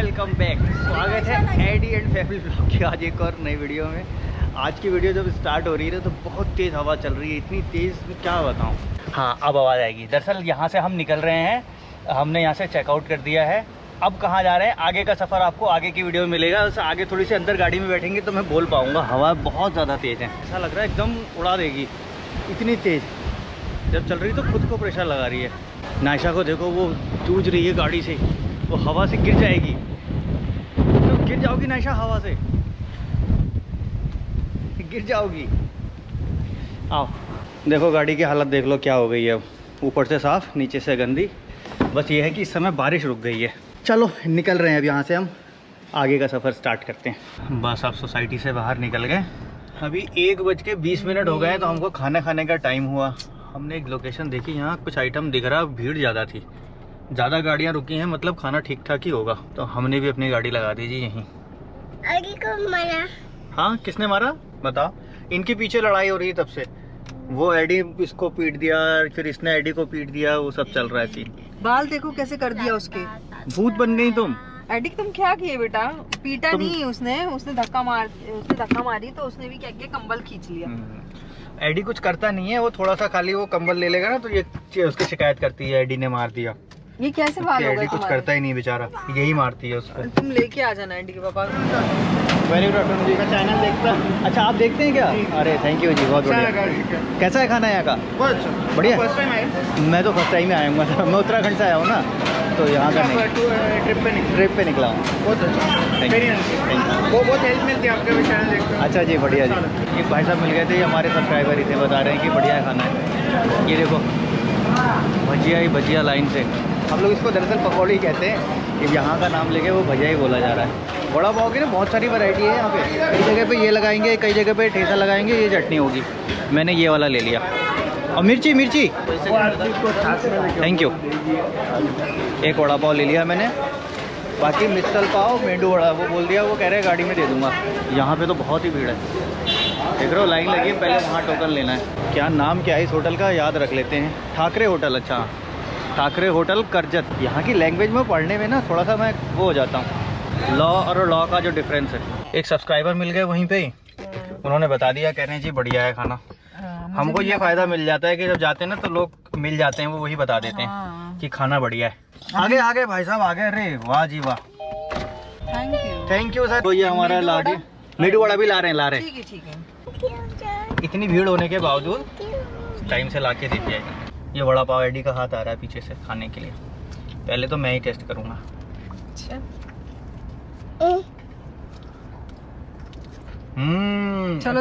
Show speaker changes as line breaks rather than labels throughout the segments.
Welcome back. स्वागत है AD and family blog की आज एक और नई वीडियो में। आज की वीडियो जब स्टार्ट हो रही है तो बहुत तेज़ हवा चल रही है, इतनी तेज़ में क्या बताऊँ। हाँ, अब आवाज़ आएगी। दरअसल यहाँ से हम निकल रहे हैं, हमने यहाँ से चेकआउट कर दिया है। अब कहाँ जा रहे हैं, आगे का सफ़र आपको आगे की वीडियो में मिलेगा। उससे आगे थोड़ी सी अंदर गाड़ी में बैठेंगे तो मैं बोल पाऊँगा। हवा बहुत ज़्यादा तेज़ है, ऐसा लग रहा है एकदम उड़ा देगी, इतनी तेज़ जब चल रही तो खुद को प्रेशर लगा रही है। नायशा को देखो, वो जूझ रही है गाड़ी से, वो हवा से गिर जाएगी। तो गिर जाओगी नायशा, हवा से गिर जाओगी। आओ देखो गाड़ी की हालत देख लो क्या हो गई है। ऊपर से साफ़, नीचे से गंदी। बस ये है कि इस समय बारिश रुक गई है। चलो निकल रहे हैं अब यहाँ से, हम आगे का सफ़र स्टार्ट करते हैं। बस अब सोसाइटी से बाहर निकल गए। अभी 1:20 हो गए तो हमको खाना खाने का टाइम हुआ। हमने एक लोकेशन देखी, यहाँ कुछ आइटम दिख रहा, भीड़ ज़्यादा थी, ज़्यादा गाड़ियाँ रुकी हैं, मतलब खाना ठीक ठाक ही होगा। तो हमने भी अपनी गाड़ी लगा दी जी यहीं।
एडी को मारा।
हाँ, किसने मारा बताओ? इनके पीछे लड़ाई हो रही है तब से। वो एडी इसको पीट दिया, फिर इसने एडी को पीट दिया, वो सब चल रहा है सीन।
बाल देखो कैसे कर दिया उसके।
भूत बन गई तुम।
एडी तुम क्या किए बेटा? पीटा नहीं उसने धक्का मारी तो उसने भी क्या किया, कंबल खींच लिया।
एडी कुछ करता नहीं है, वो थोड़ा सा खाली वो कंबल ले लेगा ना तो ये उसकी शिकायत करती है, एडी ने मार दिया।
ये कैसे बाल हो गए?
एडी कुछ करता ही नहीं बेचारा, यही मारती है उसको।
तुम लेके आ जाना एडी के पापा।
Very good. अटून जी का चैनल देखता। अच्छा, आप देखते हैं क्या? अरे थैंक यू जी, बहुत बढ़िया। कैसा है खाना यहाँ का?
बहुत अच्छा,
बढ़िया।
फर्स्ट टाइम आए?
मैं तो फर्स्ट टाइम ही आऊँगा, मैं उत्तराखंड से आया हूँ ना, तो यहाँ का नहीं, ट्रिप पे निकला हूँ।
बहुत अच्छा, वो बहुत हेल्प मिलती है आपके चैनल देखते हैं।
अच्छा जी, बढ़िया जी। एक भाई साहब मिल गए थे, हमारे सब्सक्राइबर ही थे, बता रहे हैं कि बढ़िया खाना है। ये देखो भजिया ही भजिया लाइन से। हम लोग इसको दरअसल पकौड़ी कहते हैं, कि यहाँ का नाम लेके वो भजिया ही बोला जा रहा है। बड़ा पाव की ना बहुत सारी वैरायटी है यहाँ पे। कई जगह पे ये लगाएंगे, कई जगह पे ठेसा लगाएंगे, ये चटनी होगी। मैंने ये वाला ले लिया। और मिर्ची थैंक यू। एक वड़ा पाव ले लिया मैंने। बाकी मिसल पाव, मेंदू वड़ा वो बोल दिया, वो कह रहे हैं गाड़ी में दे दूँगा। यहाँ पे तो बहुत ही भीड़ है, देख रहे हो लाइन लगी है। पहले वहाँ टोकन लेना है। क्या नाम क्या है इस होटल का, याद रख लेते हैं। ठाकरे होटल। अच्छा, ठाकरे होटल करजत। यहाँ की लैंग्वेज में पढ़ने में ना थोड़ा सा मैं वो हो जाता हूँ, लॉ और लॉ का जो डिफरेंस है। एक सब्सक्राइबर मिल गए वहीं पे ही, उन्होंने बता दिया, कह रहे हैं जी बढ़िया है खाना। हमको ये फ़ायदा मिल जाता है कि जब जाते हैं ना तो लोग मिल जाते हैं, वो वही बता देते हैं कि खाना बढ़िया है। आगे आगे भाई साहब आगे। अरे वाह जी वाह, थैंक यू सर। तो ये हमारा ला दिया। मेदू वड़ा भी ला रहे हैं।
ठीक है।
इतनी भीड़ होने के बावजूद टाइम से ला के दे दिया। ये वड़ा पाव एडी का हाथ आ रहा है पीछे से खाने के लिए। पहले तो मैं ही टेस्ट करूँगा।
अच्छा।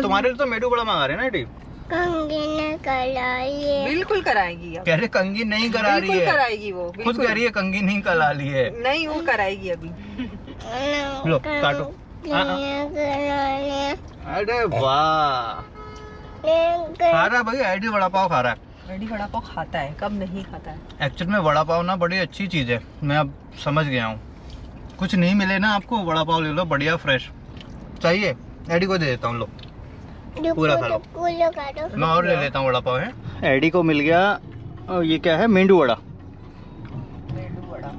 तुम्हारे लिए तो मेदू वड़ा मंगा रहे हैं ना एडी?
कंगी ने कराई।
बिल्कुल कराएगी अब।
कह रहे कंगी नहीं करा रही है,
कराएगी वो।
खुद कह रही है कंगी नहीं करा ली है।
नहीं, वो कराएगी अभी।
लो काटो। अरे वाह, खा रहा भाई एडी वड़ा पाव खा रहा है।
एडी वड़ा पाव खाता है, कब नहीं खाता है।
एक्चुअल में वड़ा पाव ना बड़ी अच्छी चीज़ है, मैं अब समझ गया हूँ। कुछ नहीं मिले ना आपको, वड़ा पाव ले लो, बढ़िया फ्रेश चाहिए। एडी को दे देता हूँ, लो पूरा खा लो। मैं और ले लेता हूँ वड़ा पाव है। एडी को मिल गया। ये क्या है? मेंदू वड़ा।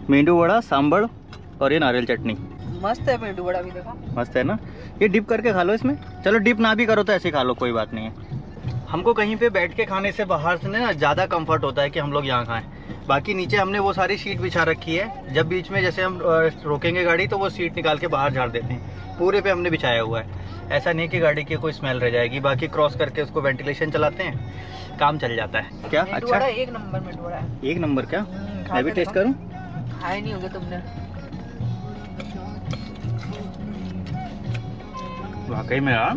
मेंदू वड़ा, सांभर और ये नारियल चटनी।
मस्त है मेंदू वड़ा भी, देखो
मस्त है ना। ये डिप करके खा लो इसमें। चलो डिप ना भी करो तो ऐसे खा लो, कोई बात नहीं है। हमको कहीं पे बैठ के खाने से बाहर से ना ज़्यादा कंफर्ट होता है कि हम लोग यहाँ खाएं। बाकी नीचे हमने वो सारी सीट बिछा रखी है, जब बीच में जैसे हम रोकेंगे गाड़ी तो वो सीट निकाल के बाहर झाड़ देते हैं। पूरे पे हमने बिछाया हुआ है, ऐसा नहीं कि गाड़ी की कोई स्मेल रह जाएगी। बाकी क्रॉस करके उसको वेंटिलेशन चलाते हैं, काम चल जाता है। क्या अच्छा,
एक नंबर मेंदू वड़ा है।
एक नंबर क्या? मैं भी टेस्ट करूँ?
खाए नहीं होगे तुमने?
वाकई में यार,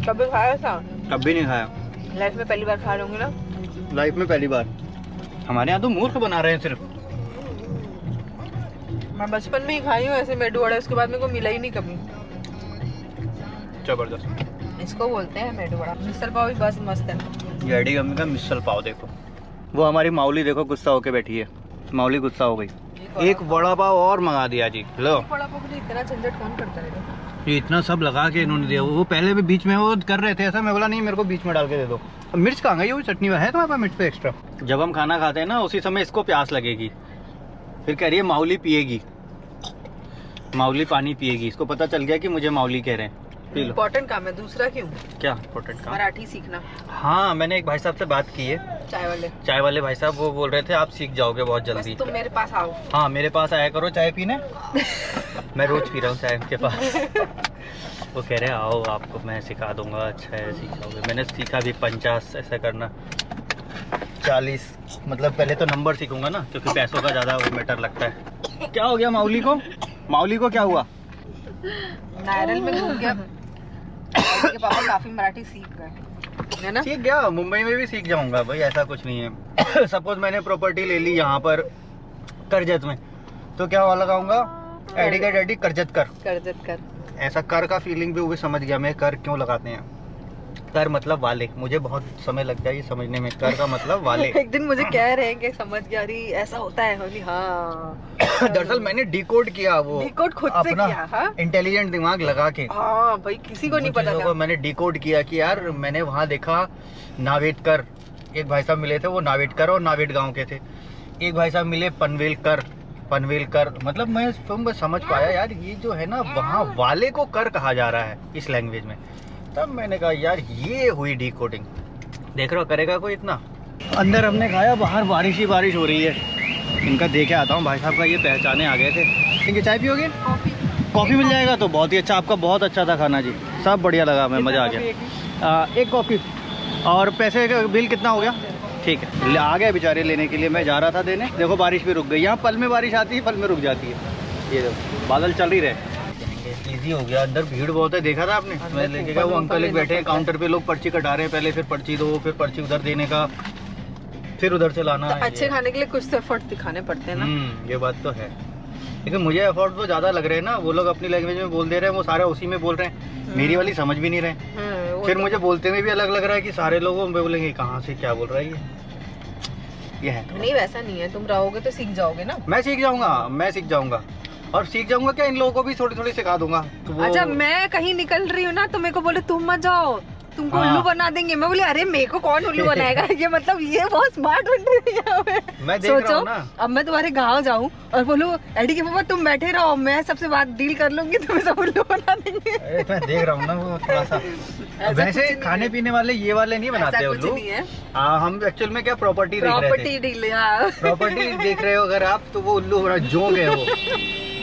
कभी खाया था?
कभी नहीं खाया
लाइफ में, पहली बार खा रहे होंगे ना?
लाइफ में पहली बार। हमारे यहाँ तो मूर्ख बना रहे हैं सिर्फ।
मैं बचपन में ही खाई हूँ ऐसे मेंदू वड़ा, उसके बाद मेरे को मिला ही नहीं कभी।
जबरदस्त।
इसको बोलते हैं मेंदू वड़ा। मिसल पाव भी बस मस्त है।
ये एडी अम्मी का मिसल पाव देखो। वो हमारी माउली देखो गुस्सा होके बैठी है। माउली गुस्सा हो गई। एक वड़ा पाव और मंगा दिया जी। लो,
वड़ा पाव के लिए इतना झंझट कौन करता है?
ये इतना सब लगा के इन्होंने दिया। वो पहले भी बीच में वो कर रहे थे ऐसा, मैं बोला नहीं मेरे को बीच में डाल के दे दो। मिर्च कहाँ गई? वो चटनी में है तुम्हारे पास मिर्च पे एक्स्ट्रा? जब हम खाना खाते हैं ना उसी समय इसको प्यास लगेगी, फिर कह रही है माउली पिएगी। माउली पानी पिएगी, इसको पता चल गया कि मुझे माउली कह रहे हैं। P low.
इम्पोर्टेंट काम है, दूसरा क्यों?
क्या इम्पोर्टेंट काम?
मराठी सीखना।
हाँ, मैंने एक भाई साहब से बात की है, चाय वाले भाई साहब, वो बोल रहे थे आप सीख जाओगे बहुत जल्दी।
बस तुम मेरे पास आओ।
हाँ, मेरे पास आया करो चाय पीने। मैं रोज पी रहा हूँ चाय उनके पास। वो कह रहे आओ, आपको मैं सिखा दूंगा, अच्छा है सीख जाओगे। मैंने सीखा भी 50 ऐसा करना, 40 मतलब पहले तो नंबर सीखूंगा ना, क्योंकि पैसों का ज़्यादा वो मैटर लगता है। क्या हो गया माउली को? माउली को क्या हुआ?
नायरल में घूम गया। के पापा काफी मराठी सीख गए है ना?
सीख गया, मुंबई में भी सीख जाऊंगा भाई, ऐसा कुछ नहीं है। सपोज मैंने प्रॉपर्टी ले ली यहाँ पर करजत में, तो क्या वाला लगाऊंगा? एडी का डैडी करजत कर। ऐसा कर का फीलिंग भी वो भी समझ गया मैं, कर क्यों लगाते हैं। कर मतलब वाले, मुझे बहुत समय लग गया ये समझने में, कर का मतलब वाले।
एक दिन मुझे कह रहे हैं कि समझ गया, रही ऐसा होता है। होली हाँ।
दरअसल मैंने डिकोड किया, वो
डिकोड खुद से किया। हाँ?
इंटेलिजेंट दिमाग लगा के।
हाँ भाई, किसी को नहीं पता था।
मैंने डिकोड किया कि यार मैंने वहाँ देखा नावेडकर, एक भाई साहब मिले थे, वो नावेडकर और नावेड गांव के थे। एक भाई साहब मिले पनवेलकर, मतलब मैं समझ पाया यार ये जो है ना वहाँ वाले को कर कहा जा रहा है इस लैंग्वेज में। तब मैंने कहा यार ये हुई डिकोडिंग। देख रहे हो, करेगा कोई इतना। अंदर हमने खाया, बाहर बारिश ही बारिश हो रही है। इनका देखे आता हूँ, भाई साहब का ये पहचाने आ गए थे। इनकी चाय पियोगे? कॉफ़ी मिल जाएगा तो बहुत ही अच्छा। आपका बहुत अच्छा था खाना जी, सब बढ़िया लगा, हमें मज़ा आ गया। एक कॉफ़ी। और पैसे का बिल कितना हो गया? ठीक है, आ गए बेचारे लेने के लिए, मैं जा रहा था देने। देखो बारिश भी रुक गई, यहाँ पल में बारिश आती है, पल में रुक जाती है। ये देखो बादल चल ही रहे। इजी हो गया, अंदर भीड़ बहुत है, देखा था आपने? मैं लेके गया, वो अंकल एक बैठे हैं काउंटर पे, लोग पर्ची कटा रहे हैं पहले, फिर पर्ची दो, फिर पर्ची उधर देने का, फिर उधर से लाना।
तो अच्छे खाने के लिए कुछ तो एफर्ट दिखाने पड़ते हैं ना।
ये बात तो है, लेकिन मुझे एफर्ट तो ज़्यादा लग रहे हैं ना। वो लोग अपनी लैंग्वेज में बोल दे रहे हैं, वो सारे उसी में बोल रहे हैं, मेरी वाली समझ भी नहीं रहे। फिर मुझे बोलते में भी अलग लग रहा है कि सारे लोगों में बोलेंगे कहाँ से क्या बोल रहा है ये है।
नहीं वैसा नहीं है, तुम रहोगे तो सीख जाओगे ना।
मैं सीख जाऊंगा और सीख जाऊंगा क्या, इन लोगों को भी थोड़ी थोड़ी सिखा दूंगा। तो
अच्छा, मैं कहीं निकल रही हूँ ना तो मेरे को बोले तुम मत जाओ, तुमको
हाँ।
उल्लू बना देंगे। मैं बोले अरे मेरे को कौन उल्लू बनाएगा। ये मतलब ये बहुत स्मार्ट बन रही है।
मैं देख रहा हूँ ना।
अब मैं तुम्हारे गाँव जाऊँ और बोलूँ एडी के पापा तुम बैठे रहो, मैं सबसे बात डील कर लूंगी, तुम्हें सब उल्लू बना देंगे।
मैं देख रहा हूँ ना, वो थोड़ा सा वैसे खाने पीने वाले ये वाले नहीं बनाते उल्लू। हम एक्चुअल में क्या प्रॉपर्टी देख रहे हो अगर आप, तो वो उल्लू जोक है वो,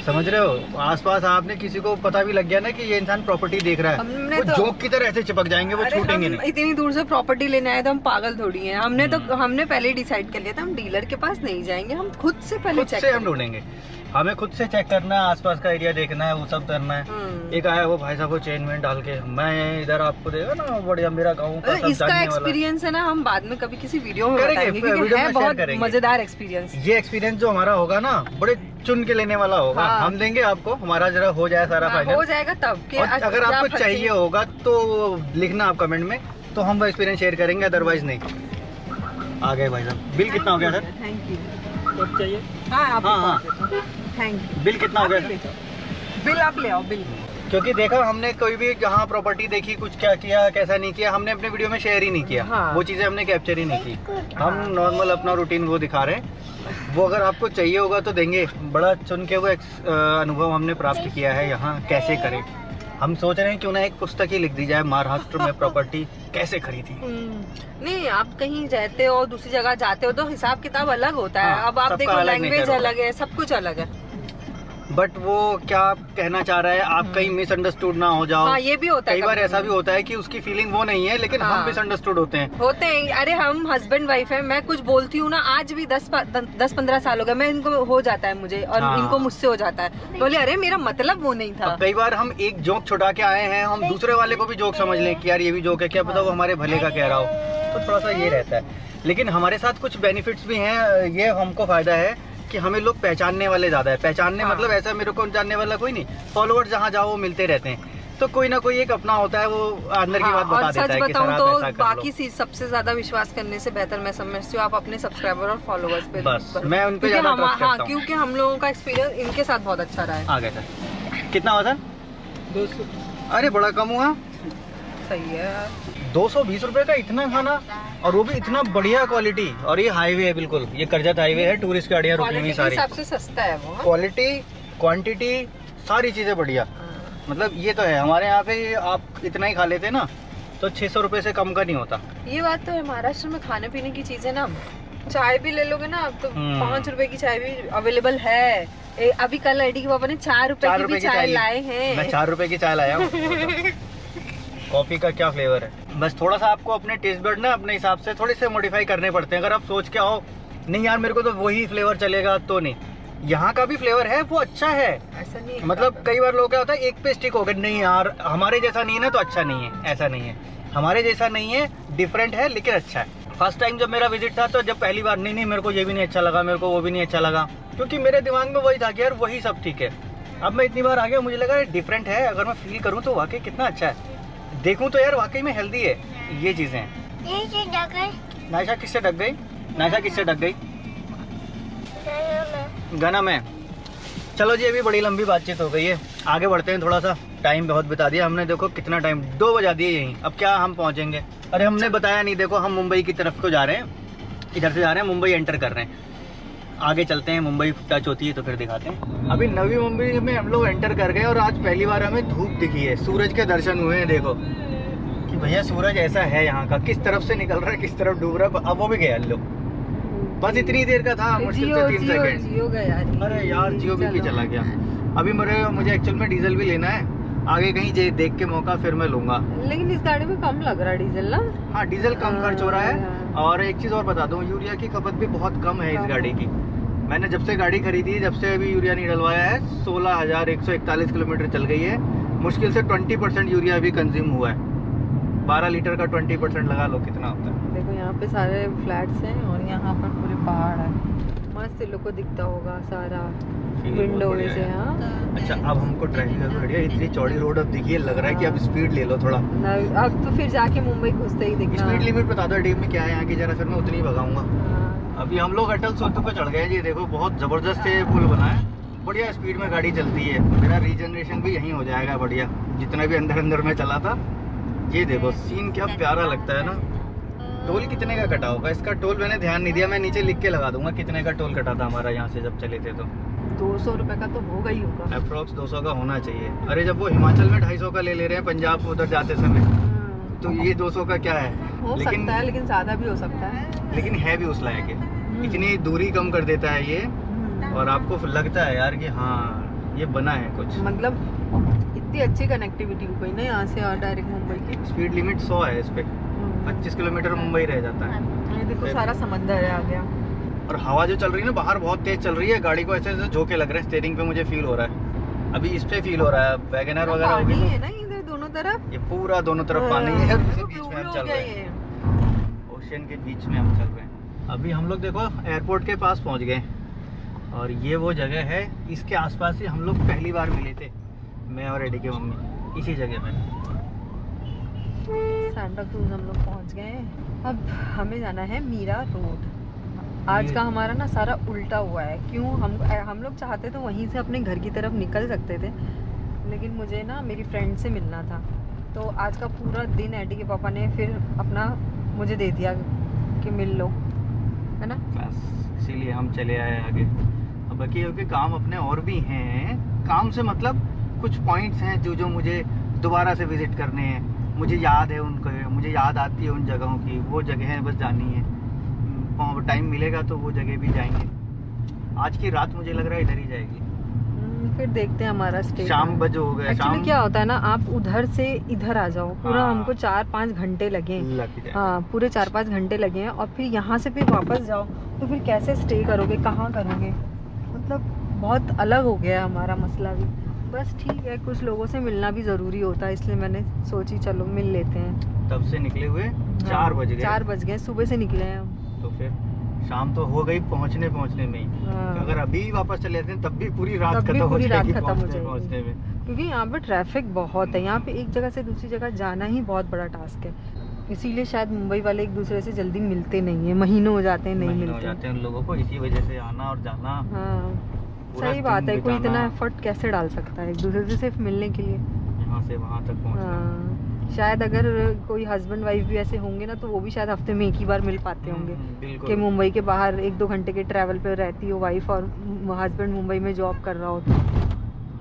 समझ रहे हो। आसपास आपने किसी को पता भी लग गया ना कि ये इंसान प्रॉपर्टी देख रहा है, वो जोक की तरह ऐसे चिपक जाएंगे, वो छूटेंगे नहीं।
इतनी दूर से प्रॉपर्टी लेने आए तो हम पागल थोड़ी हैं। हमने पहले ही डिसाइड कर लिया था हम डीलर के पास नहीं जाएंगे, हम खुद से पहले चेक
हम ढूंढेंगे। हमें खुद से चेक करना है, आसपास का एरिया देखना है, वो सब करना है। एक आया वो भाई साहब को चेन में डाल के, मैं इधर आपको देगा ना बढ़िया मेरा गाँव का,
इसका एक्सपीरियंस है ना, हम बाद में कभी किसी वीडियो में बताएंगे क्योंकि है बहुत मजेदार एक्सपीरियंस।
ये एक्सपीरियंस जो हमारा होगा ना, बड़े चुन के लेने वाला होगा। हम देंगे आपको, हमारा जरा हो जाए सारा फाइनल,
हो जाएगा तब।
अगर आपको चाहिए होगा तो लिखना आप कमेंट में, तो हम वो एक्सपीरियंस शेयर करेंगे, अदरवाइज नहीं। आ गए भाई साहब, बिल कितना हो गया सर?
Thank you.
कुछ चाहिए?
हाँ, थैंक यू।
बिल कितना हो गया सर?
बिल आप ले आओ, बिल।
क्योंकि देखा हमने कोई भी जहाँ प्रॉपर्टी देखी, कुछ क्या किया कैसा नहीं किया, हमने अपने वीडियो में शेयर ही नहीं किया।
हाँ।
वो चीज़ें हमने कैप्चर ही नहीं की। हम नॉर्मल अपना रूटीन वो दिखा रहे हैं। वो अगर आपको चाहिए होगा तो देंगे, बड़ा चुन के वो अनुभव हमने प्राप्त किया है यहाँ कैसे करें। हम सोच रहे हैं क्यों ना एक पुस्तक ही लिख दी जाए, महाराष्ट्र में प्रॉपर्टी कैसे खरीदी।
नहीं, आप कहीं रहते हो दूसरी जगह जाते हो तो हिसाब किताब अलग होता है।
हाँ,
अब आप देखो लैंग्वेज अलग है, सब कुछ अलग है।
बट वो क्या कहना चाह रहा है, आप कहीं मिसअंडरस्टूड ना हो जाओ।
हाँ, ये भी होता है।
कई बार ऐसा भी होता है कि उसकी फीलिंग वो नहीं है, लेकिन हम मिसअंडरस्टूड होते हैं।
अरे हम हस्बैंड वाइफ है, मैं कुछ बोलती हूँ ना, आज भी 10-15 साल हो गए, मैं इनको हो जाता है मुझे और इनको मुझसे हो जाता है। बोले अरे मेरा मतलब वो नहीं था।
कई बार हम एक जोक छुड़ा के आए हैं, हम दूसरे वाले को भी जोक समझ लें कि यार ये भी जोक है, क्या पता वो हमारे भले का कह रहा हो, तो थोड़ा सा ये रहता है। लेकिन हमारे साथ कुछ बेनिफिट्स भी हैं, ये हमको फायदा है कि हमें लोग पहचानने वाले ज्यादा है। पहचानने मतलब ऐसा मेरे को जानने वाला कोई नहीं, फॉलोअर्स जहाँ जाओ वो मिलते रहते हैं, तो कोई ना कोई एक अपना होता है, वो अंदर की बात बता देता है।
सच बताऊं तो बाकी सबसे ज्यादा विश्वास करने से बेहतर मैं समझती हूँ आप अपने सब्सक्राइबर और फॉलोअर्स पे।
बस मैं उन पे ज्यादा ट्रस्ट करता हूं,
क्योंकि हम लोगों का एक्सपीरियंस इनके साथ बहुत अच्छा रहा है।
आ गया सर, कितना हुआ सर? 200। अरे बड़ा कम हुआ।
सही है,
220 रुपए का इतना खाना, और वो भी इतना बढ़िया क्वालिटी। और ये हाईवे है बिल्कुल, ये करजत हाईवे है, टूरिस्ट गाड़ियाँ रुकी हुई सारी।
सबसे सस्ता है वो।
क्वालिटी क्वांटिटी सारी चीज़ें बढ़िया। मतलब ये तो है, हमारे यहाँ पे आप इतना ही खा लेते ना तो 600 रुपये से कम का नहीं होता।
ये बात तो है, महाराष्ट्र में खाने पीने की चीजें ना, चाय भी ले लोगे ना आप तो 5 रुपए की चाय भी अवेलेबल है। अभी कल आईडी के पापा ने 4 रुपए की भी चाय लाए हैं।
मैं 4 रुपए की चाय लाया हूँ। कॉफी का क्या फ्लेवर है, बस थोड़ा सा आपको अपने टेस्ट बड ना अपने हिसाब से थोड़े से मॉडिफाई करने पड़ते हैं। अगर आप सोच के आओ नहीं यार मेरे को तो वही फ्लेवर चलेगा तो नहीं, यहाँ का भी फ्लेवर है वो अच्छा है।
ऐसा नहीं है,
मतलब कई बार लोग क्या होता है एक पे स्टिक हो गए, नहीं यार हमारे जैसा नहीं है ना तो अच्छा नहीं है। ऐसा नहीं है, हमारे जैसा नहीं है, डिफरेंट है लेकिन अच्छा है। फर्स्ट टाइम जब मेरा विजिट था तो जब पहली बार नहीं मेरे को ये भी नहीं अच्छा लगा, मेरे को वो भी नहीं अच्छा लगा, क्योंकि मेरे दिमाग में वही था कि यार वही सब ठीक है। अब मैं इतनी बार आ गया, मुझे लगा डिफरेंट है, अगर मैं फील करूँ तो वाकई कितना अच्छा है, देखूँ तो यार वाकई में हेल्दी है ये चीज़ें। नायशा किससे ढक गई? नायशा किससे ढक गई? गाना में। चलो जी अभी बड़ी लंबी बातचीत हो गई है, आगे बढ़ते हैं। थोड़ा सा टाइम बहुत बिता दिया हमने, देखो कितना टाइम 2 बजा दिए यहीं। अब क्या हम पहुंचेंगे? अरे हमने बताया नहीं, देखो हम मुंबई की तरफ को जा रहे हैं, इधर से जा रहे हैं, मुंबई एंटर कर रहे हैं। आगे चलते हैं, मुंबई टच होती है तो फिर दिखाते हैं। अभी नवी मुंबई में हम लोग एंटर कर गए और आज पहली बार हमें धूप दिखी है, सूरज के दर्शन हुए हैं। देखो कि भैया सूरज ऐसा है यहाँ का, किस तरफ से निकल रहा है किस तरफ डूब रहा है। अब वो भी गया लो, बस इतनी देर का था, मुश्किल से 3 सेकेंड।
जियो गया।
अरे यार जियो भी चला गया। अभी मुझे एक्चुअल में डीजल भी लेना है, आगे कहीं देख के मौका फिर मैं लूंगा।
लेकिन इस गाड़ी में कम लग रहा है डीजल ना। हाँ
डीजल कम खर्च हो रहा है। और एक चीज़ और बता दूं, यूरिया की खपत भी बहुत कम है इस गाड़ी की। मैंने जब से गाड़ी खरीदी है, जब से अभी यूरिया नहीं डलवाया है, 16,141 किलोमीटर चल गई है। मुश्किल से 20% यूरिया अभी कंज्यूम हुआ है। 12 लीटर का 20% लगा लो कितना होता है।
देखो यहाँ पे सारे फ्लैट्स हैं और यहाँ पर पूरे पहाड़ है, मस्त लोग को दिखता होगा सारा विंडो में से। हाँ
अच्छा अब हमको ट्रैफिक बढ़िया, इतनी चौड़ी रोड अब दिखिए, लग रहा है कि अब स्पीड ले लो थोड़ा।
अब तो फिर जाके मुंबई घुसते ही दिखना।
स्पीड लिमिट बता दो डीप में क्या है यहाँ की, जरा फिर मैं उतनी ही भगाऊंगा। अभी हम लोग अटल सेतु पे चढ़ गए जी, देखो बहुत जबरदस्त ये पुल बना है, बढ़िया स्पीड में गाड़ी चलती है। मेरा रीजनरेशन भी यहीं हो जाएगा बढ़िया, जितना भी अंदर में चला था। ये देखो सीन क्या प्यारा लगता है ना। टोल कितने का कटा होगा इसका? टोल मैंने ध्यान नहीं दिया, मैं नीचे लिख के लगा दूंगा कितने का टोल कटा था हमारा यहाँ से जब चले थे। तो
200 रुपए का तो होगा ही होगा,
अप्रोक्स 200 का होना चाहिए। अरे जब वो हिमाचल में 250 का ले रहे हैं पंजाब उधर जाते समय, तो ये 200 का क्या है?
हो सकता है, लेकिन ज्यादा भी हो सकता है,
लेकिन है भी उस लायक है। इतनी दूरी कम कर देता है ये, और आपको लगता है यार कि हाँ ये बना है कुछ।
मतलब इतनी अच्छी कनेक्टिविटी हो गई ना यहाँ से और डायरेक्ट मुंबई की।
स्पीड लिमिट 100 है इस पे, 25 किलोमीटर मुंबई रह जाता है।
ये देखो सारा समंदर है आ गया।
और हवा जो चल रही है ना बाहर बहुत तेज चल रही है, गाड़ी को ऐसे झोंके लग रहे हैं, स्टीयरिंग पे मुझे फील हो रहा है। अभी इस पे फील हो रहा है, वैगनर वगैरह होगी
है ना इधर दोनों तरफ,
ये पूरा दोनों तरफ पानी है, बीच में हम चल रहे हैं, ओशियन के बीच में हम चल रहे हैं। अभी हम लोग देखो एयरपोर्ट के पास पहुंच गए, और ये वो जगह है, इसके आसपास ही हम लोग पहली बार मिले थे, मैं और एडी की मम्मी, इसी जगह में।
सांता क्रूज हम लोग पहुंच गए। अब हमें जाना है मीरा रोड। आज का हमारा ना सारा उल्टा हुआ है। क्यों? हम लोग चाहते तो वहीं से अपने घर की तरफ निकल सकते थे, लेकिन मुझे ना मेरी फ्रेंड से मिलना था, तो आज का पूरा दिन एडी के पापा ने फिर अपना मुझे दे दिया कि मिल लो, है ना,
बस इसीलिए हम चले आए आगे। अब बाकी क्योंकि काम अपने और भी हैं, काम से मतलब कुछ पॉइंट्स हैं जो मुझे दोबारा से विजिट करने हैं। मुझे याद है उनको, मुझे याद आती है उन जगहों की, वो जगहें बस जानी है। टाइम मिलेगा तो वो जगह भी जाएंगे। आज की रात मुझे लग रहा है इधर ही जाएगी,
फिर देखते हैं हमारा स्टे।
शाम बज हो गए।
एक्चुअली क्या होता है ना, आप उधर से इधर आ जाओ, पूरा हमको 4-5 घंटे लगे। हाँ पूरे 4-5 घंटे लगे हैं, और फिर यहाँ से फिर वापस जाओ तो फिर कैसे स्टे करोगे, कहाँ करोगे, मतलब बहुत अलग हो गया है हमारा मसला भी। बस ठीक है, कुछ लोगों से मिलना भी ज़रूरी होता है, इसलिए मैंने सोची चलो मिल लेते हैं।
तब से निकले हुए 4 बज गए।
4 बज गए, सुबह से निकले हैं हम।
तो फिर शाम तो हो गई पहुंचने में ही। अगर अभी वापस चले जाते हैं तब भी पूरी रात खत्म हो जाएगी पहुंचने में,
क्योंकि यहाँ पे ट्रैफिक बहुत है। यहाँ पे एक जगह से दूसरी जगह जाना ही बहुत बड़ा टास्क है, इसीलिए शायद मुंबई वाले एक दूसरे से जल्दी मिलते नहीं है, महीनों हो जाते हैं नहीं मिलते हैं उन
लोगों को, इसी वजह से आना और जाना।
हाँ सही बात है, कोई इतना एफर्ट कैसे डाल सकता है एक दूसरे से सिर्फ मिलने के लिए,
यहाँ से वहाँ तक पहुँचना।
शायद अगर कोई हस्बैंड वाइफ भी ऐसे होंगे ना, तो वो भी शायद हफ्ते में एक ही बार मिल पाते होंगे, कि मुंबई के बाहर 1-2 घंटे के ट्रैवल पे रहती हो वाइफ और हस्बैंड मुंबई में जॉब कर रहा हो तो।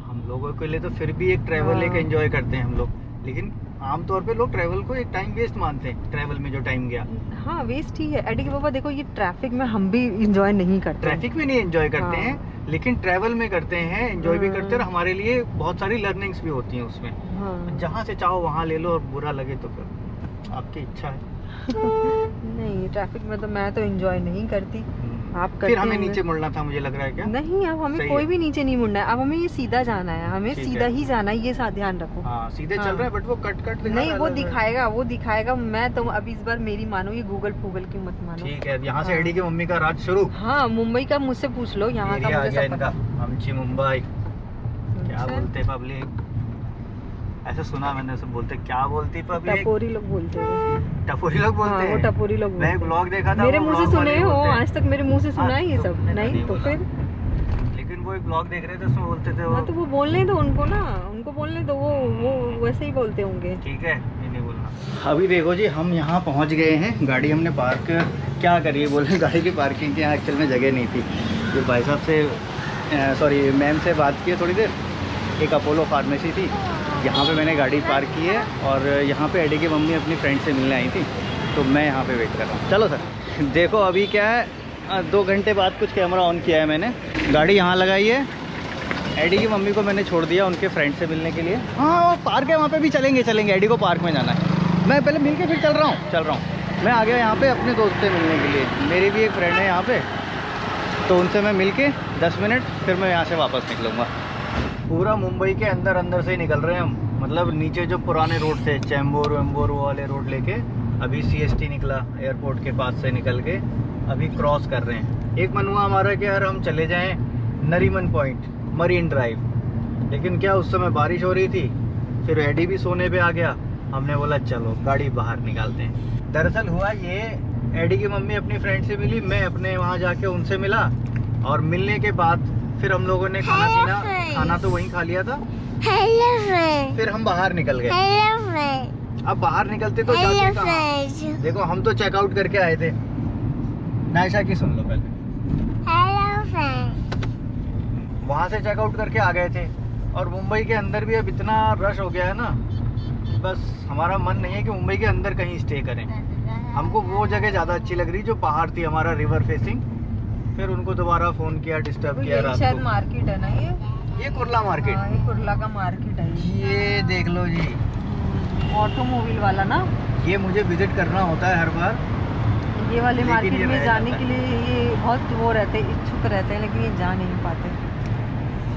हम लोगों के लिए तो फिर भी एक ट्रैवल एक
हाँ।
एंजॉय करते हैं हम लोग, लेकिन आमतौर पे लोग ट्रैवल को एक टाइम वेस्ट मानते हैं। ट्रैवल में जो टाइम गया,
हाँ वेस्ट ही है। एडी के पापा देखो, ये ट्रैफिक में हम भी इंजॉय नहीं करते।
ट्रैफिक में नहीं एंजॉय करते
हाँ।
हैं, लेकिन ट्रैवल में करते हैं, एंजॉय भी करते हैं, और हमारे लिए बहुत सारी लर्निंग्स भी होती हैं उसमें।
हाँ।
जहाँ से चाहो वहाँ ले लो, और बुरा लगे तो फिर आपकी इच्छा है।
नहीं, ट्रैफिक में तो मैं तो एंजॉय नहीं करती। आप करते
फिर हमें
होंगे।
नीचे मुड़ना था, मुझे लग रहा है क्या?
नहीं, अब हमें
सही
कोई
है।
भी नीचे नहीं मुड़ना है। अब हमें ये सीधा जाना है, हमें
ठीक
सीधा
है।
ही जाना है, ये ध्यान रखो।
हाँ, सीधे
हाँ।
चल रहा है, बट वो कट दिखा
नहीं,
रहा
वो
है।
दिखाएगा। मैं तो अभी इस बार मेरी मानो, ये गूगल की मत मानो।
ठीक है, यहाँ से
हाँ।
एडी की मम्मी का राज शुरू।
हाँ, मुंबई का मुझसे पूछ लो, यहाँ
एरिया
का
आ
मुझे
गया
सब
इनका,
पता।
आमची मुंबई। क्या
अच्छा।
बोलते पब्लिक? ऐसा सुना मैंने, सब बोलते क्या बोलती पब्लिक?
टपोरी लोग बोलते हैं।
टपोरी लोग बोलते
हाँ, वो
हैं।
टपोरी लोग
मैं
बोलते हैं।
ब्लॉग देखा था,
मेरे
वो
मुंह से
vlog वाले
सुने हो?
बोलते हैं।
आज तक मेरे मुंह से सुना है ये
हाँ,
सब?
तुमने
नहीं तो
बोला।
फिर
लेकिन वो एक ब्लॉग देख रहे थे, उसमें बोलते थे
हाँ, तो
वो।
वो बोलने दो उनको ना, उनको बोलने दो, वो वैसे ही बोलते होंगे।
ठीक है, ये नहीं बोलना। अभी देखो जी, हम यहाँ पहुँच गए हैं। गाड़ी हमने पार्क क्या करी है, बोले गाड़ी की पार्किंग की यहाँ एक्चुअल में जगह नहीं थी। ये भाई साहब से सॉरी मैम से बात की है थोड़ी देर। एक अपोलो फार्मेसी थी, यहाँ पे मैंने गाड़ी पार्क की है, और यहाँ पे एडी की मम्मी अपनी फ्रेंड से मिलने आई थी, तो मैं यहाँ पे वेट कर रहा हूँ। चलो सर, देखो अभी क्या है, 2 घंटे बाद कुछ कैमरा ऑन किया है मैंने, गाड़ी यहाँ लगाई है। एडी की मम्मी को मैंने छोड़ दिया उनके फ्रेंड से मिलने के लिए। हाँ, पार्क है वहाँ पे भी चलेंगे। एडी को पार्क में जाना है। मैं पहले मिल के फिर चल रहा हूँ। मैं आ गया यहाँ पे अपने दोस्त से मिलने के लिए। मेरी भी एक फ्रेंड है यहाँ पे, तो उनसे मैं मिल के 10 मिनट फिर मैं यहाँ से वापस निकलूँगा। पूरा मुंबई के अंदर से ही निकल रहे हैं हम। मतलब नीचे जो पुराने रोड थे, चैम्बूर वेम्बूर वाले रोड लेके अभी CST निकला, एयरपोर्ट के पास से निकल के अभी क्रॉस कर रहे हैं। एक मन हुआ हमारा कि यार हम चले जाएं नरीमन पॉइंट, मरीन ड्राइव, लेकिन क्या उस समय बारिश हो रही थी। फिर एडी भी सोने पे आ गया। हमने बोला चलो गाड़ी बाहर निकालते हैं। दरअसल हुआ ये, एडी की मम्मी अपनी फ्रेंड से मिली, मैं अपने वहाँ जाके उनसे मिला, और मिलने के बाद फिर हम लोगों ने खाना तो वहीं खा लिया था।
हेलो फ्रेंड,
फिर हम बाहर निकल गए।
हेलो फ्रेंड,
अब बाहर निकलते तो
हेलो
जाके कहाँ?
फ्रेंड,
देखो हम तो चेकआउट करके आए थे। नायशा की सुन लो पहले।
Hello friend.
वहाँ से चेकआउट करके आ गए थे, और मुंबई के अंदर भी अब इतना रश हो गया है ना, बस हमारा मन नहीं है कि मुंबई के अंदर कहीं स्टे करें। हमको वो जगह ज़्यादा अच्छी लग रही जो पहाड़ थी हमारा, रिवर फेसिंग। फिर उनको दोबारा फ़ोन किया, डिस्टर्ब किया रात
शायद
को।
मार्केट है ना
ये कुर्ला मार्केट।
हाँ, ये कुर्ला का मार्केट है।
ये देख लो जी,
ऑटोमोबाइल वाला ना,
ये मुझे विजिट करना होता है हर बार।
ये वाले
लेकिन
मार्केट
ये
में
रह
जाने
जाता
के लिए ये बहुत वो रहते हैं, इच्छुक रहते हैं, लेकिन ये जा नहीं पाते।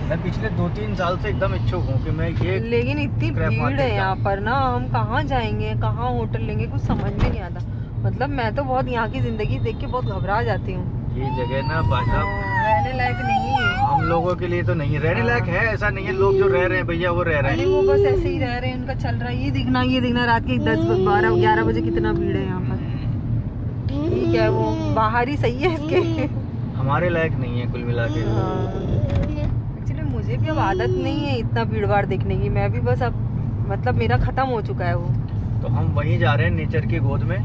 मैं पिछले 2-3 साल से एकदम इच्छुक हूँ कि मैं ये
लेकिन इतनी
स्क्रैप
भीड़
मार्केट
है
जाऊँ।
यहाँ पर ना, हम कहाँ जाएंगे, कहाँ होटल लेंगे, कुछ समझ में नहीं आता। मतलब मैं तो बहुत यहाँ की जिंदगी देख के बहुत घबरा जाती हूँ।
ये जगह ना भाई साहब
रहने लायक नहीं है।
हम लोगों के लिए तो नहीं है, रहने लायक है ऐसा नहीं है। लोग जो रह रहे हैं भैया वो रह रहे
अरे
हैं।
वो बस ऐसे ही रह रहे हैं, उनका चल रहा है। ये दिखना रात के 10, 12, 11 बजे कितना भीड़ है यहाँ पर। ठीक है, वो बाहर ही सही है इसके।
हमारे लायक नहीं है कुल मिला के।
एक्चुअली मुझे भी अब आदत नहीं है इतना भीड़ भाड़ देखने की। मैं भी बस अब मतलब मेरा खत्म हो चुका है वो।
तो हम वहीं जा रहे हैं नेचर की गोद में,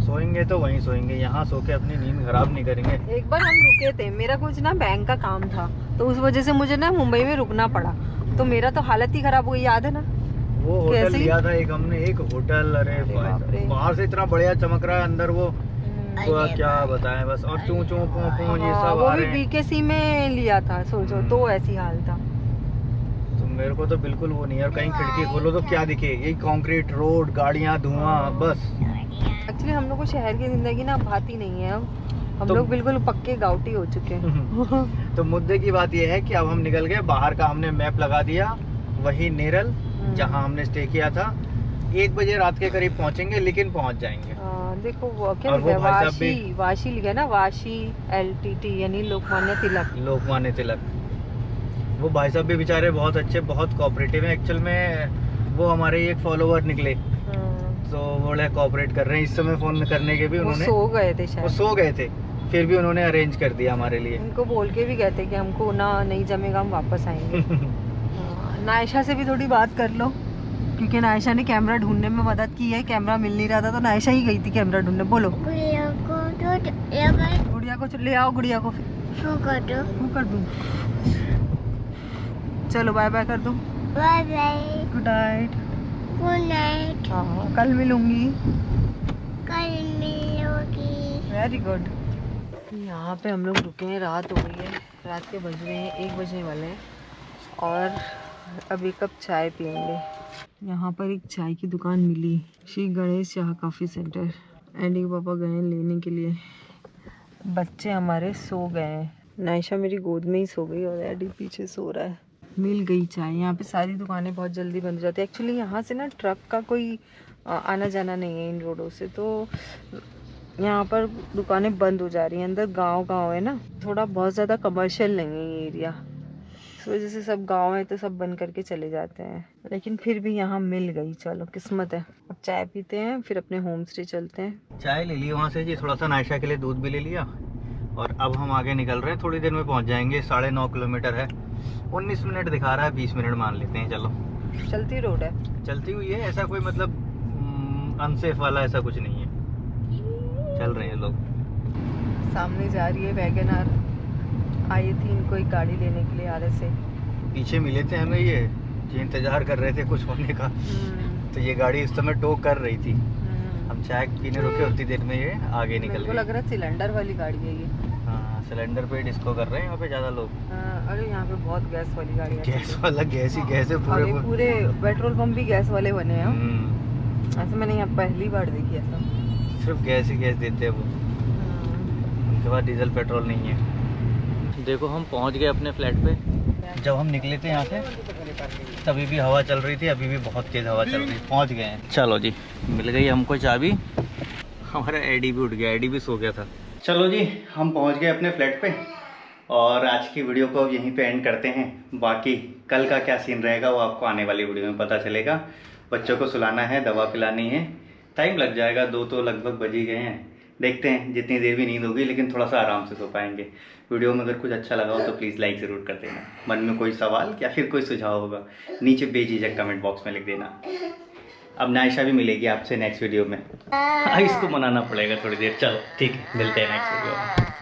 सोएंगे तो वहीं सोएंगे, यहाँ सो के अपनी नींद खराब नहीं करेंगे।
एक बार हम रुके थे, मेरा कुछ ना बैंक का काम था, तो उस वजह से मुझे ना मुंबई में रुकना पड़ा, तो मेरा तो हालत ही खराब हो गई, याद है ना?
वो होटल
कैसे?
लिया था एक हमने, एक होटल। अरे
अरे
भाई
बाप रे।
साहब, बाहर से इतना बढ़िया चमक रहा है, अंदर वो
अरे
क्या
भाई।
बताएं बस। और चू चू पू पू ये
हाँ,
सब
वो
आ
भी
रहे हैं।
BKC में लिया था, सोचो तो ऐसी हाल था।
तो मेरे को तो बिल्कुल वो नहीं है। और कहीं खिड़की खोलो तो क्या दिखे, यही कंक्रीट रोड, गाड़ियाँ, धुआं, बस।
एक्चुअली हम लोग को शहर की जिंदगी ना भाती नहीं है अब। हम
तो-
लोग बिल्कुल पक्के गाउटी हो चुके हैं।
तो मुद्दे की बात ये है कि अब हम निकल गए बाहर का। हमने मैप लगा दिया, वही नेरल जहाँ हमने स्टे किया था। 1 बजे रात के करीब पहुँचेंगे, लेकिन पहुँच जाएंगे।
देखो वो क्या
और
लिखा है,
वो भाई साहब
वाशी, वाशी लिखा है ना, वाशी LTT यानी लोकमान्य तिलक।
लोकमान्य तिलक। वो भाई साहब भी बेचारे बहुत अच्छे, बहुत कोऑपरेटिव हैं। एक्चुअल में वो हमारे ही एक फॉलोवर निकले, तो वो बड़ा कोऑपरेट कर रहे हैं। इस समय फोन करने के भी
वो
उन्होंने,
सो गए थे
वो
शायद।
सो गए थे, फिर भी उन्होंने अरेंज कर दिया हमारे लिए।
उनको बोल के भी गए थे कि हमको ना नहीं जमेगा, हम वापस आएंगे। हाँ, नायशा से भी थोड़ी बात कर लो, क्योंकि नायशा ने कैमरा ढूंढने में मदद की है। कैमरा मिल नहीं रहा था तो नायशा ही गई थी कैमरा ढूंढने। बोलो,
गुड़िया को तो लगा
गुड़िया को ले आओ, गुड़िया को
कर दो।
वो कर दूँ। चलो बाय बाय कर दो।
Bye bye.
Good night.
Good night.
हाँ कल मिलूंगी।
कल मिलोगी।
Very good. यहाँ पे हम लोग रुके हैं, रात हो गई है, रात के बज रहे हैं 1 बजने वाले हैं और अब एक कप चाय पियेंगे। यहाँ पर एक चाय की दुकान मिली, श्री गणेश चाह कॉफ़ी सेंटर। एंडी के पापा गए हैं लेने के लिए। बच्चे हमारे सो गए हैं, नायशा मेरी गोद में ही सो गई और एडी पीछे सो रहा है। मिल गई चाय। यहाँ पे सारी दुकानें बहुत जल्दी बंद हो जाती है। एक्चुअली यहाँ से ना ट्रक का कोई आना जाना नहीं है इन रोडों से, तो यहाँ पर दुकानें बंद हो जा रही हैं। अंदर गांव है ना, थोड़ा बहुत ज़्यादा कमर्शियल नहीं है ये एरिया, इस वजह से सब गांव है तो सब बंद करके चले जाते हैं। लेकिन फिर भी यहाँ मिल गई, चलो किस्मत है। अब चाय पीते हैं फिर अपने होम स्टे चलते हैं।
चाय ले ली वहाँ से जी, थोड़ा सा नायशा के लिए दूध भी ले लिया और अब हम आगे निकल रहे हैं। थोड़ी देर में पहुँच जाएंगे। 9.5 किलोमीटर है, 19 मिनट दिखा रहा है, 20 मिनट मान लेते हैं। चलो
चलती रोड है,
चलती हुई है, ऐसा कोई मतलब अनसेफ वाला ऐसा कुछ नहीं है, चल रहे हैं लोग।
सामने जा रही है वैगनआर, आई थी इनको एक गाड़ी लेने के लिए आर से।
पीछे मिले थे हमें ये इंतजार कर रहे थे कुछ होने का, तो ये गाड़ी इस समय टो कर रही थी। हम चाय पीने रुके, उतनी देर में ये आगे निकल
मेरे को
गई।
लग रहा है सिलेंडर वाली गाड़ी है ये।
हाँ सिलेंडर पे डिस्को कर रहे हैं यहाँ पे ज़्यादा लोग।
अरे यहाँ पे बहुत गैस वाली गाड़ी है।
गैस वाला गैस ही गैस है
पूरे
पूरे।
पूरे पेट्रोल पंप भी गैस वाले बने हैं। ऐसे मैंने यहाँ पहली बार देखी ऐसा।
सिर्फ गैस ही गैस देते हैं वो, उनके पास डीजल पेट्रोल नहीं है। देखो हम पहुँच गए अपने फ्लैट पे। जब हम निकले थे यहाँ से तभी भी हवा चल रही थी, अभी भी बहुत तेज़ हवा चल रही है। पहुँच गए हैं। चलो जी, मिल गई हमको चाबी। हमारा एडी भी उठ गया, एडी भी सो गया था। चलो जी, हम पहुँच गए अपने फ्लैट पे और आज की वीडियो को अब यहीं पे एंड करते हैं। बाकी कल का क्या सीन रहेगा वो आपको आने वाली वीडियो में पता चलेगा। बच्चों को सुलाना है, दवा पिलानी है, टाइम लग जाएगा, 2 तो लगभग बज ही गए हैं। देखते हैं जितनी देर भी नींद होगी, लेकिन थोड़ा सा आराम से सो पाएंगे। वीडियो में अगर कुछ अच्छा लगा हो तो प्लीज़ लाइक ज़रूर कर देना। मन में कोई सवाल या फिर कोई सुझाव होगा नीचे बेझिझक कमेंट बॉक्स में लिख देना। अब नायशा भी मिलेगी आपसे नेक्स्ट वीडियो में। इसको मनाना पड़ेगा थोड़ी देर। चलो ठीक है, मिलते हैं नेक्स्ट वीडियो में।